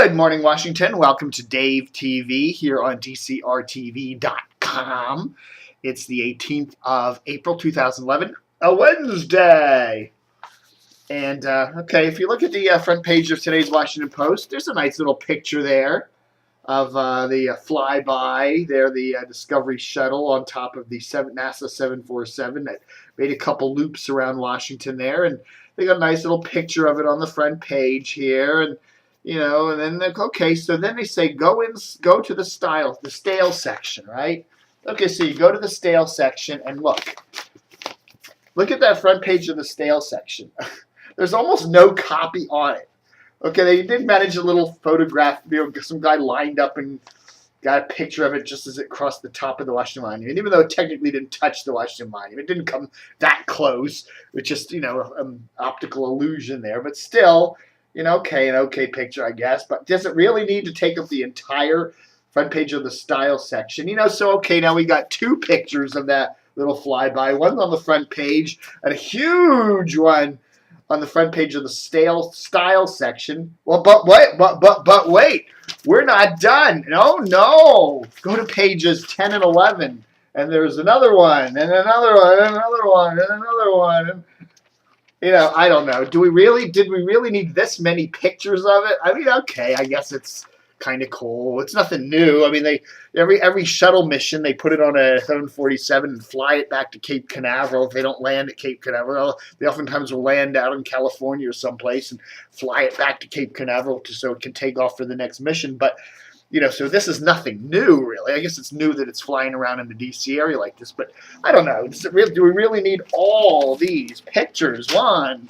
Good morning, Washington. Welcome to Dave TV here on DCRTV.com. It's the 18th of April, 2011, a Wednesday. And, okay, if you look at the front page of today's Washington Post, there's a nice little picture there of the flyby there, the Discovery shuttle on top of the NASA 747 that made a couple loops around Washington there. And they got a nice little picture of it on the front page here. And and then okay, so then they say go to the stale section, right? Okay, so you go to the stale section and look at that front page of the stale section. There's almost no copy on it. Okay, they did manage a little photograph. Some guy lined up and got a picture of it just as it crossed the top of the Washington Monument. Even though it technically didn't touch the Washington Monument, it didn't come that close. It's just optical illusion there, but still. An okay picture, I guess, but does it really need to take up the entire front page of the style section? So okay, now we got two pictures of that little flyby. One on the front page and a huge one on the front page of the style section. Well, but wait, we're not done. No. Go to pages 10 and 11, and there's another one, and another one, and another one, and another one. I don't know. Did we really need this many pictures of it? I mean, okay, I guess it's kind of cool. It's nothing new. I mean, every shuttle mission, they put it on a 747 and fly it back to Cape Canaveral. If they don't land at Cape Canaveral, they oftentimes will land out in California or someplace and fly it back to Cape Canaveral so it can take off for the next mission. But so this is nothing new, really. I guess it's new that it's flying around in the D.C. area like this, but I don't know. Do we really need all these pictures? 1,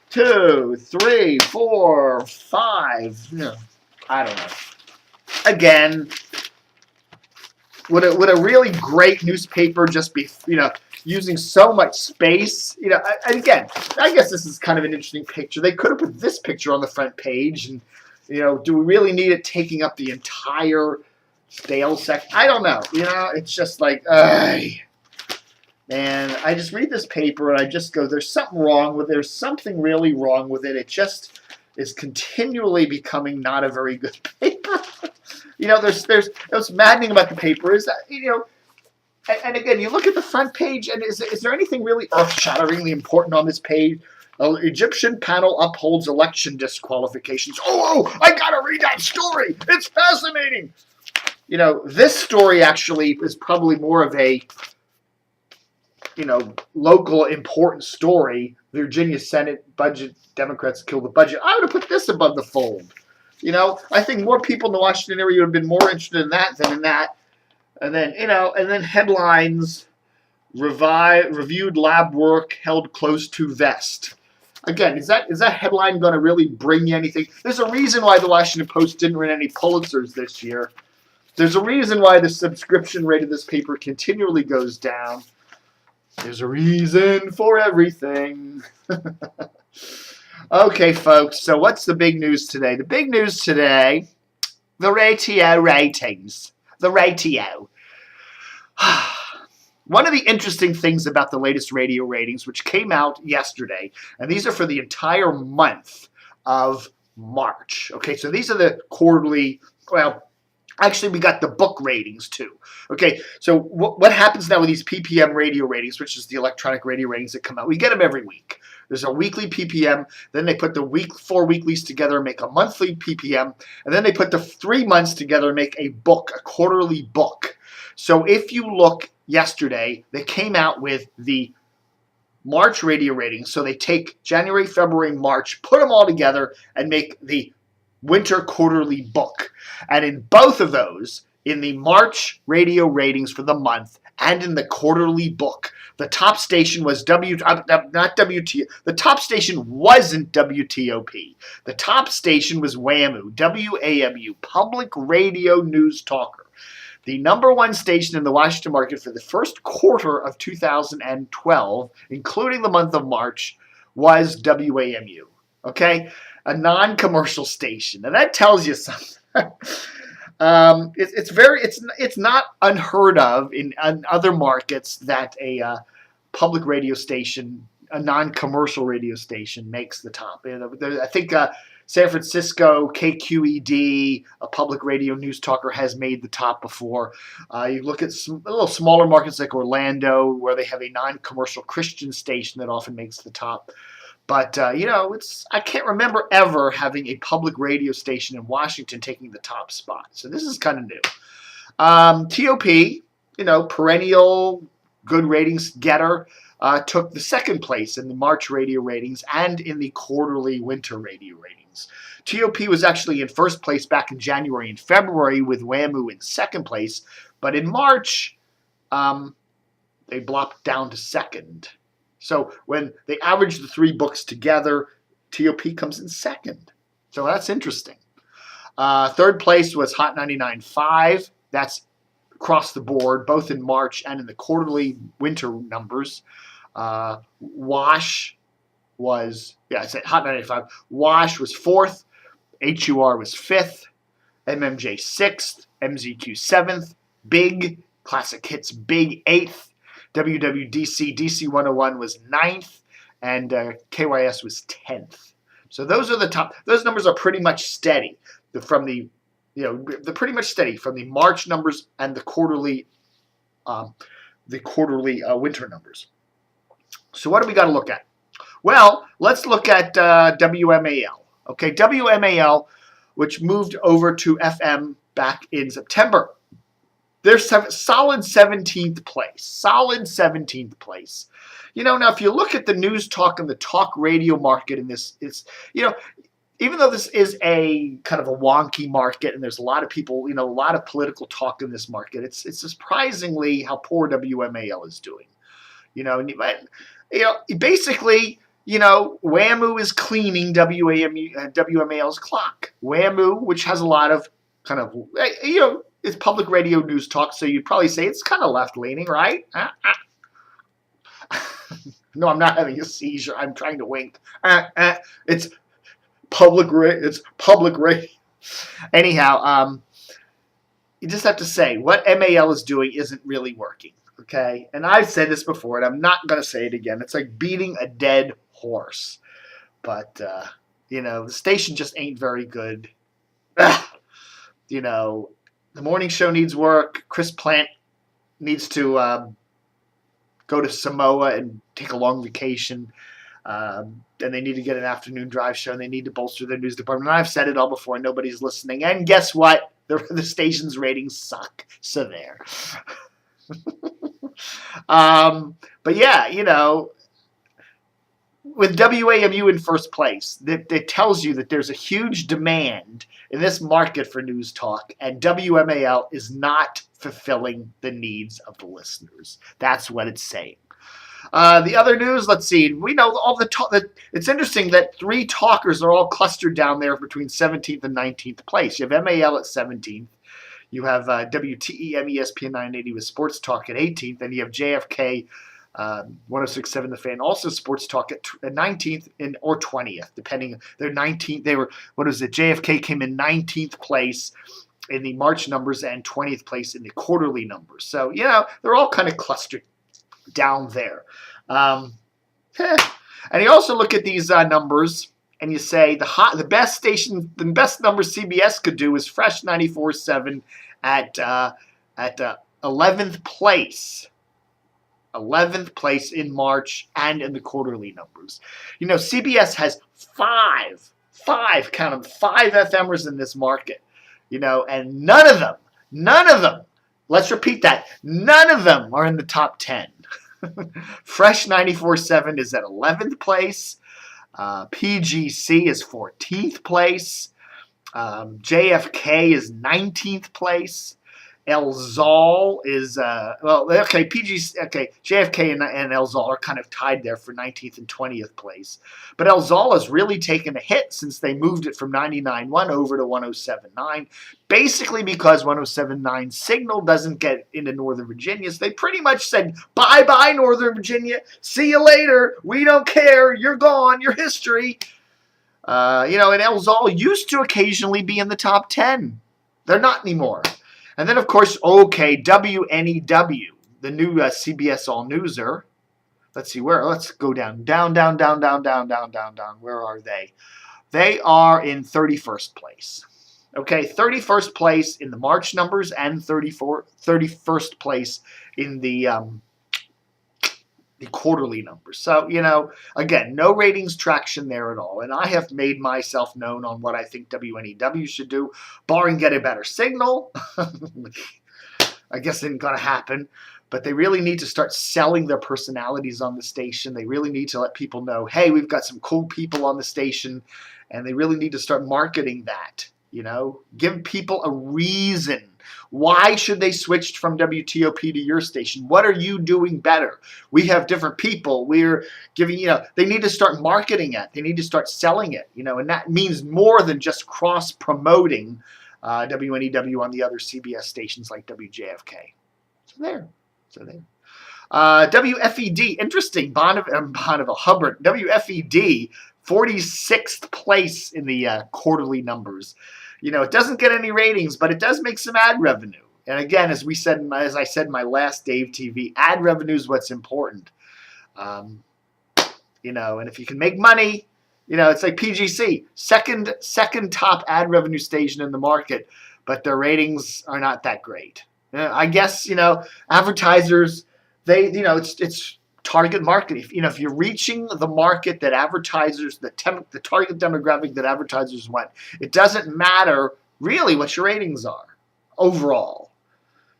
2, 3, 4, 5. I don't know. Again, would a really great newspaper just be, using so much space? Again, I guess this is kind of an interesting picture. They could have put this picture on the front page and. Do we really need it taking up the entire stale section? I don't know. It's just like, man, I just read this paper and I just go, there's something wrong with it. There's something really wrong with it. It just is continually becoming not a very good paper. What's maddening about the paper is that, and again, you look at the front page and is there anything really earth-shatteringly important on this page? Egyptian panel upholds election disqualifications. Oh, I gotta read that story. It's fascinating. This story actually is probably more of a, local important story. Virginia Senate budget, Democrats kill the budget. I would have put this above the fold. I think more people in the Washington area would have been more interested in that than in that. And then, and then headlines, reviewed lab work held close to vest. Again, is that headline going to really bring you anything? There's a reason why the Washington Post didn't win any Pulitzers this year. There's a reason why the subscription rate of this paper continually goes down. There's a reason for everything. Okay, folks, so what's the big news today? The big news today, the ratio ratings. The ratio. One of the interesting things about the latest radio ratings, which came out yesterday, and these are for the entire month of March. Okay, so these are the quarterly, actually we got the book ratings too. Okay, so what happens now with these PPM radio ratings, which is the electronic radio ratings that come out? We get them every week. There's a weekly PPM, then they put the 4 weeklies together and make a monthly PPM, and then they put the 3 months together and make a book, a quarterly book. So if you look yesterday, they came out with the March radio ratings. So they take January, February, March, put them all together, and make the winter quarterly book. And in both of those, in the March radio ratings for the month and in the quarterly book, the top station was not WTO. The top station wasn't WTOP. The top station was WAMU, WAMU, Public Radio News Talker. The number one station in the Washington market for the first quarter of 2012, including the month of March, was WAMU. Okay? A non-commercial station. And that tells you something. It's not unheard of in other markets that a public radio station, a non-commercial radio station, makes the top. I think San Francisco, KQED, a public radio news talker, has made the top before. You look at a little smaller markets like Orlando, where they have a non-commercial Christian station that often makes the top. But, I can't remember ever having a public radio station in Washington taking the top spot. So this is kind of new. TOP, perennial good ratings getter, took the second place in the March radio ratings and in the quarterly winter radio ratings. TOP was actually in first place back in January and February, with WAMU in second place. But in March, they blopped down to second. So when they average the three books together, TOP comes in second. So that's interesting. Third place was Hot 99.5. That's across the board, both in March and in the quarterly winter numbers. WASH was, I said Hot 95. WASH was fourth. HUR was fifth. MMJ sixth. MZQ seventh. Big, Classic Hits Big eighth. WWDC DC 101 was ninth. And KYS was 10th. So those are the top. Those numbers are pretty much steady they're pretty much steady from the March numbers and the quarterly winter numbers. So what do we got to look at? Well, let's look at WMAL. Okay, WMAL, which moved over to FM back in September. They're solid 17th place. Solid 17th place. Now if you look at the news talk and the talk radio market in this, even though this is a kind of a wonky market and there's a lot of people, a lot of political talk in this market, it's surprisingly how poor WMAL is doing. Basically, WAMU is cleaning WMAL's clock. WAMU, which has a lot of kind of, it's public radio news talk, so you'd probably say it's kind of left-leaning, right? No, I'm not having a seizure. I'm trying to wink. It's public radio. Anyhow, you just have to say what MAL is doing isn't really working. Okay, and I've said this before, and I'm not going to say it again. It's like beating a dead horse. But the station just ain't very good. The morning show needs work. Chris Plant needs to go to Samoa and take a long vacation. And they need to get an afternoon drive show, and they need to bolster their news department. And I've said it all before, and nobody's listening. And guess what? The station's ratings suck. So there. But yeah, with WAMU in first place, that tells you that there's a huge demand in this market for news talk, and WMAL is not fulfilling the needs of the listeners. That's what it's saying. The other news, let's see. We know all the talk. It's interesting that three talkers are all clustered down there between 17th and 19th place. You have MAL at 17th. You have WTEM ESPN 980 with Sports Talk at 18th, and you have JFK 106.7 The Fan, also Sports Talk at 19th or 20th, depending. They're 19th. They were, JFK came in 19th place in the March numbers and 20th place in the quarterly numbers. So, they're all kind of clustered down there. And you also look at these numbers and you say the best numbers CBS could do is Fresh 94.7 at 11th place. 11th place in March and in the quarterly numbers. CBS has five FMers in this market, and none of them, let's repeat that, none of them are in the top 10. Fresh 94.7 is at 11th place. PGC is 14th place. JFK is 19th place. El Zal is, JFK and El Zal are kind of tied there for 19th and 20th place. But El Zal has really taken a hit since they moved it from 99.1 over to 107.9, basically because 107.9 signal doesn't get into Northern Virginia. So they pretty much said, bye-bye, Northern Virginia. See you later. We don't care. You're gone. You're history. And El Zal used to occasionally be in the top 10. They're not anymore. And then, of course, WNEW, the new CBS All Newser. Let's see, let's go down. Where are they? They are in 31st place. Okay, 31st place in the March numbers and 31st place in the quarterly numbers. So, again, no ratings traction there at all. And I have made myself known on what I think WNEW should do, barring get a better signal. I guess it ain't going to happen. But they really need to start selling their personalities on the station. They really need to let people know, hey, we've got some cool people on the station. And they really need to start marketing that, Give people a reason. Why should they switch from WTOP to your station? What are you doing better? We have different people. We're giving, they need to start marketing it. They need to start selling it, and that means more than just cross-promoting WNEW on the other CBS stations like WJFK. So there. WFED, interesting. Bonneville, Hubbard, WFED, 46th place in the quarterly numbers. It doesn't get any ratings, but it does make some ad revenue. And again, as I said in my last Dave TV, ad revenue is what's important. And if you can make money, it's like PGC, second top ad revenue station in the market, but their ratings are not that great. I guess, advertisers, it's target market. If you're reaching the market that advertisers, the target demographic that advertisers want, it doesn't matter really what your ratings are overall.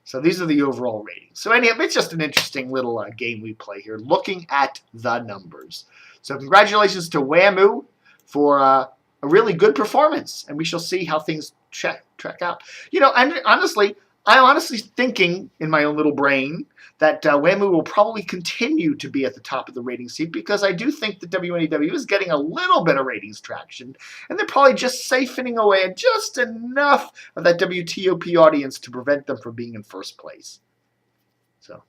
So these are the overall ratings. So anyhow, it's just an interesting little game we play here, looking at the numbers. So congratulations to WAMU for a really good performance, and we shall see how things track out. And I'm honestly thinking in my own little brain that WAMU will probably continue to be at the top of the rating seat, because I do think that WNEW is getting a little bit of ratings traction, and they're probably just siphoning away just enough of that WTOP audience to prevent them from being in first place. So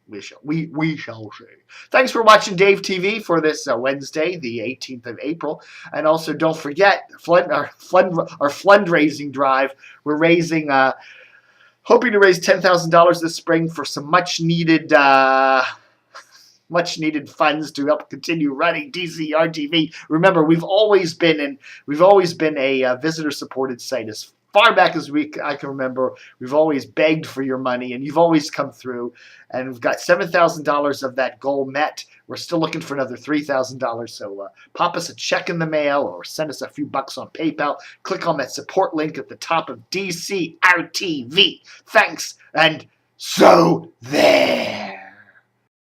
we shall see. Thanks for watching Dave TV for this Wednesday, the 18th of April. And also don't forget our fundraising drive. We're raising... hoping to raise $10,000 this spring for some much needed funds to help continue running DCR TV. Remember, we've always been a visitor supported site. As far back as I can remember, we've always begged for your money, and you've always come through. And we've got $7,000 of that goal met. We're still looking for another $3,000. So pop us a check in the mail or send us a few bucks on PayPal. Click on that support link at the top of DCR TV. Thanks, and so there.